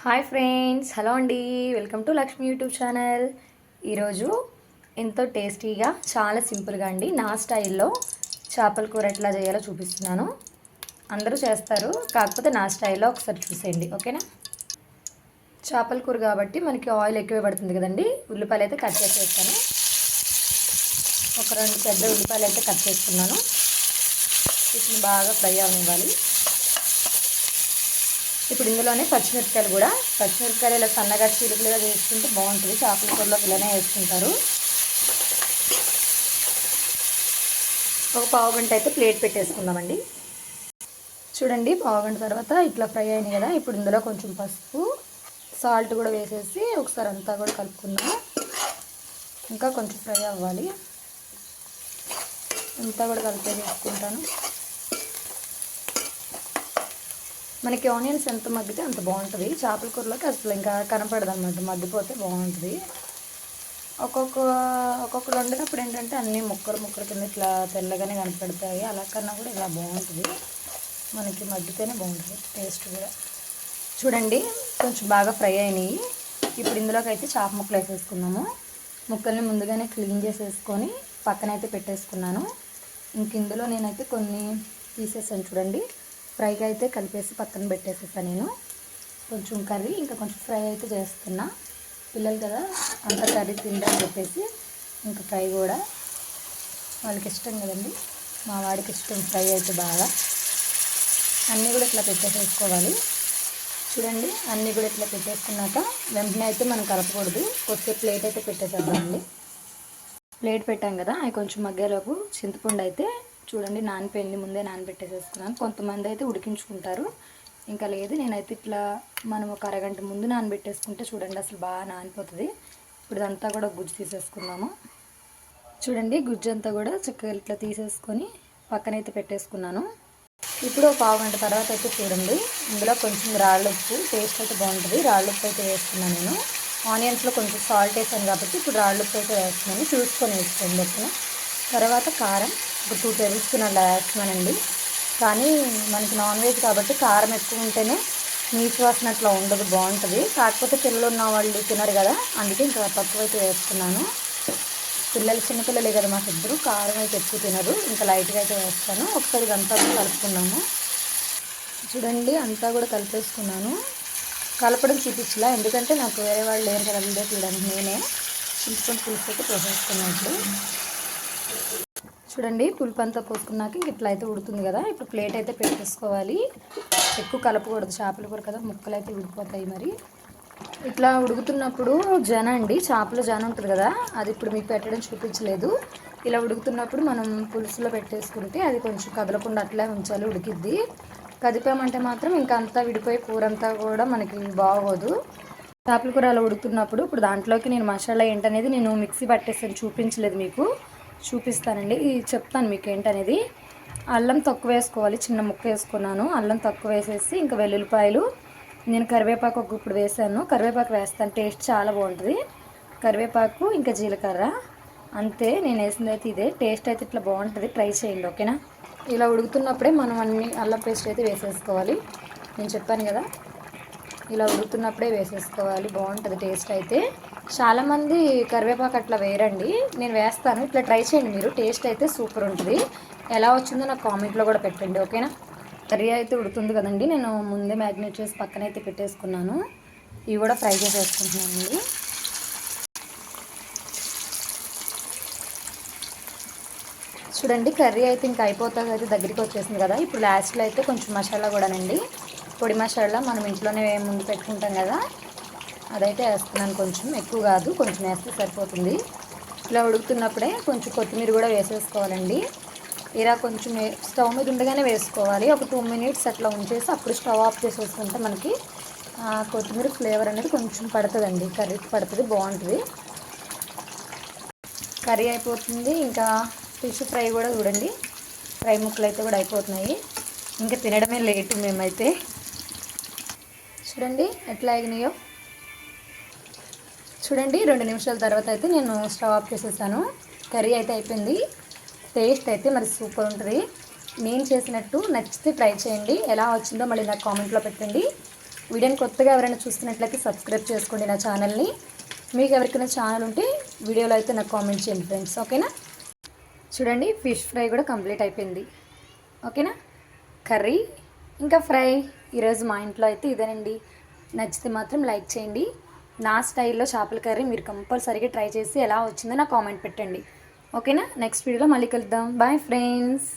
Hi friends, hello అండి. Welcome to Lakshmi YouTube channel. ఈరోజు ఎంతో టేస్టీగా చాలా సింపుల్గా అండి నా స్టైల్లో చేపల కూర ఎట్లా చేయాలో చూపిస్తున్నాను. అందరూ చేస్తారు, కాకపోతే నా స్టైల్లో ఒకసారి చూసేయండి, ఓకేనా. చేపల కూర కాబట్టి మనకి ఆయిల్ ఎక్కువే పడుతుంది కదండి. ఉల్లిపాయలు అయితే కట్ చేసేస్తాను. ఒక 2 పెద్ద ఉల్లిపాయలు అయితే కట్ చేసుకున్నాను. వీటిని బాగా ఫ్రై అవనివ్వాలి. ఇప్పుడు ఇందులోనే పచ్చిమిరపకాయలు ఇలా సన్నగా చీలికలుగా వేసుకుంటే బాగుంటుంది. చేపల కూరలో ఇలానే వేసుకుంటారు. ఒక పావు గంట అయితే ప్లేట్ పెట్టేసుకుందామండి. చూడండి, పావు గంట తర్వాత ఇట్లా ఫ్రై అయింది కదా. ఇప్పుడు ఇందులో కొంచెం పసుపు, సాల్ట్ కూడా వేసేసి ఒకసారి అంతా కూడా కలుపుకుందాము. ఇంకా కొంచెం ఫ్రై అవ్వాలి. అంతా కూడా కలిపే వేసుకుంటాను. మనకి ఆనియన్స్ ఎంత మగ్గితే అంత బాగుంటుంది. చేపల కూరలోకి అసలు ఇంకా కనపడదు అన్నమాట, మగ్గిపోతే బాగుంటుంది. ఒక్కొక్కరు వండినప్పుడు ఏంటంటే అన్నీ ముక్కలు కింద ఇట్లా తెల్లగానే కనపడతాయి. అలా కన్నా కూడా ఇలా బాగుంటుంది. మనకి మగ్గితేనే బాగుంటుంది టేస్ట్ కూడా. చూడండి, కొంచెం బాగా ఫ్రై అయినాయి. ఇప్పుడు ఇందులోకి అయితే చేప ముక్కలు వేసేసుకున్నాము. ముక్కల్ని ముందుగానే క్లీన్ చేసేసుకొని పక్కనైతే పెట్టేసుకున్నాను. ఇంక ఇందులో నేనైతే కొన్ని తీసేసాను. చూడండి, ఫ్రైగా అయితే కలిపేసి పక్కన పెట్టేసేసాను. నేను కొంచెం కర్రీ ఇంకా కొంచెం ఫ్రై అయితే చేస్తున్నా. పిల్లలు కదా, అంత కర్రీ తిందని చెప్పేసి ఇంకా ఫ్రై కూడా వాళ్ళకి ఇష్టం కదండి. మా వాడికి ఇష్టం ఫ్రై అయితే బాగా. అన్నీ కూడా ఇట్లా పెట్టేసేసుకోవాలి. చూడంండి, అన్నీ కూడా ఇట్లా పెట్టేసుకున్నాక వెంటనే అయితే మనం కలపకూడదు. కొద్దిసేపు ప్లేట్ అయితే పెట్టేసేద్దామండి. ప్లేట్ పెట్టాం కదా, అవి కొంచెం మగ్గేలోపు చింతపండు అయితే చూడండి నానిపోయింది. ముందే నానబెట్టేసేసుకున్నాను. కొంతమంది అయితే ఉడికించుకుంటారు, ఇంకా లేదు. నేనైతే ఇట్లా మనం ఒక అరగంట ముందు నానబెట్టేసుకుంటే చూడండి అసలు బాగా నానిపోతుంది. ఇప్పుడు ఇదంతా కూడా గుజ్జు తీసేసుకున్నాము. చూడండి, గుజ్జు అంతా కూడా చక్కగా ఇట్లా తీసేసుకొని పక్కనైతే పెట్టేసుకున్నాను. ఇప్పుడు ఒక పావు గంట తర్వాత అయితే చూడండి, ఇందులో కొంచెం రాళ్ళుప్పు, టేస్ట్ అయితే బాగుంటుంది. రాళ్ళుప్పు అయితే వేసుకున్నాను నేను. ఆనియన్స్లో కొంచెం సాల్ట్ వేసాను కాబట్టి ఇప్పుడు రాళ్ళుప్పు అయితే వేస్తున్నాను. చూసుకొని వేసుకోండి ఓకేనా. తర్వాత కారం ఒక 2 టేబుల్ స్పూన్ అలా వేస్తున్నానండి. కానీ మనకి నాన్ వెజ్ కాబట్టి కారం ఎక్కువ ఉంటేనే నీచు వాసన అట్లా ఉండదు, బాగుంటుంది. కాకపోతే పిల్లలు ఉన్న వాళ్ళు తినరు కదా, అందుకే ఇంకా తక్కువ అయితే వేస్తున్నాను. పిల్లలు చిన్నపిల్లలే కదా మాకు ఇద్దరు, కారం అయితే ఎక్కువ తినరు. ఇంకా లైట్గా అయితే వేస్తాను. ఒకసారి ఇదంతా కూడా కలుపుకున్నాము. చూడండి, అంతా కూడా కలిపేసుకున్నాను. కలపడం చూపించలా, ఎందుకంటే నాకు వేరే వాళ్ళు లేరు కదా వీడియో తీయడానికి. నేనే చింతపండు పులుసు అయితే పోసేసుకున్నట్లు. చూడండి, పులుపు అంతా పోసుకున్నాక ఇంక ఇట్లా అయితే ఉడుతుంది కదా. ఇప్పుడు ప్లేట్ అయితే పెట్టేసుకోవాలి. ఎక్కువ కలపకూడదు, చేపలు కూర కదా, ముక్కలు అయితే ఉడికిపోతాయి. మరి ఇట్లా ఉడుకుతున్నప్పుడు చేపల జన ఉంటుంది కదా, అది ఇప్పుడు మీకు పెట్టడం చూపించలేదు. ఇలా ఉడుకుతున్నప్పుడు మనం పులుసులో పెట్టేసుకుంటే అది కొంచెం కదలకుండా అట్లే ఉంచాలి, ఉడికిద్ది. కదిపామంటే మాత్రం ఇంకా అంతా విడిపోయి కూర అంతా కూడా మనకి బాగోదు. చేపల కూర అలా ఉడుకుతున్నప్పుడు ఇప్పుడు దాంట్లోకి నేను మసాలా ఏంటనేది నేను మిక్సీ పట్టేసాను, చూపించలేదు మీకు. చూపిస్తానండి, చెప్తాను మీకు ఏంటనేది. అల్లం తక్కువ వేసుకోవాలి, చిన్న ముక్క వేసుకున్నాను. అల్లం తక్కువ వేసేసి ఇంకా వెల్లుల్లిపాయలు, నేను కరివేపాకు ఒక ఇప్పుడు వేసాను. కరివేపాకు వేస్తాను, టేస్ట్ చాలా బాగుంటుంది. కరివేపాకు ఇంకా జీలకర్ర అంతే, నేను వేసింది అయితే ఇదే. టేస్ట్ అయితే ఇట్లా బాగుంటుంది, ట్రై చేయండి ఓకేనా. ఇలా ఉడుకుతున్నప్పుడే మనం అన్ని అల్లం పేస్ట్ అయితే వేసేసుకోవాలి. నేను చెప్పాను కదా, ఇలా ఉడుకుతున్నప్పుడే వేసేసుకోవాలి, బాగుంటుంది టేస్ట్ అయితే. చాలామంది కరివేపాకు అట్లా వేయరండి, నేను వేస్తాను. ఇట్లా ట్రై చేయండి మీరు, టేస్ట్ అయితే సూపర్ ఉంటుంది. ఎలా వచ్చిందో నాకు కామెంట్లో కూడా పెట్టండి ఓకేనా. కర్రీ అయితే ఉడుతుంది కదండి, నేను ముందే మ్యాగ్నేట్ చేసి పక్కన అయితే పెట్టేసుకున్నాను. ఇవి కూడా ఫ్రై చేసేసుకుంటున్నానండి. చూడండి, కర్రీ అయితే ఇంకా అయిపోతుంది, అయితే దగ్గరికి వచ్చేసింది కదా. ఇప్పుడు లాస్ట్లో అయితే కొంచెం మసాలా కూడానండి, పొడి మసాలా మనం ఇంట్లోనే ముందు పెట్టుకుంటాం కదా, అదైతే వేస్తున్నాను. కొంచెం ఎక్కువ కాదు, కొంచెం వేస్తే సరిపోతుంది. ఇలా ఉడుకుతున్నప్పుడే కొంచెం కొత్తిమీర కూడా వేసేసుకోవాలండి. ఇలా కొంచెం స్టవ్ మీద ఉండగానే వేసుకోవాలి. ఒక 2 మినిట్స్ అట్లా ఉంచేసి అప్పుడు స్టవ్ ఆఫ్ చేసేసుకుంటే మనకి కొత్తిమీర ఫ్లేవర్ అనేది కొంచెం పడుతుందండి, కర్రీకి పడుతుంది, బాగుంటుంది. కర్రీ అయిపోతుంది. ఇంకా ఫిష్ ఫ్రై కూడా చూడండి, ఫ్రై ముక్కలు అయితే కూడా అయిపోతున్నాయి. ఇంకా తినడమే లేటు మేమైతే. చూడండి ఎట్లా అయినాయో. చూడండి, 2 నిమిషాల తర్వాత అయితే నేను స్టవ్ ఆఫ్ చేసేసాను. కర్రీ అయితే అయిపోయింది. టేస్ట్ అయితే మరి సూపర్ ఉంటుంది. నేను చేసినట్టు నచ్చితే ట్రై చేయండి. ఎలా వచ్చిందో మళ్ళీ నాకు కామెంట్లో పెట్టండి. వీడియోని కొత్తగా ఎవరైనా చూస్తున్నట్లయితే సబ్స్క్రైబ్ చేసుకోండి నా ఛానల్ని. మీకు ఎవరికైనా ఛానల్ ఉంటే వీడియోలో అయితే నాకు కామెంట్ చేయండి ఫ్రెండ్స్, ఓకేనా. చూడండి ఫిష్ ఫ్రై కూడా కంప్లీట్ అయిపోయింది, ఓకేనా. కర్రీ ఇంకా ఫ్రై ఈరోజు మా ఇంట్లో అయితే ఇదేనండి. నచ్చితే మాత్రం లైక్ చేయండి. నా స్టైల్లో చేపల కర్రీ మీరు కంపల్సరీగా ట్రై చేసి ఎలా వచ్చిందో నాకు కామెంట్ పెట్టండి, ఓకేనా. నెక్స్ట్ వీడియోలో మళ్ళీ కలుద్దాం. Bye friends.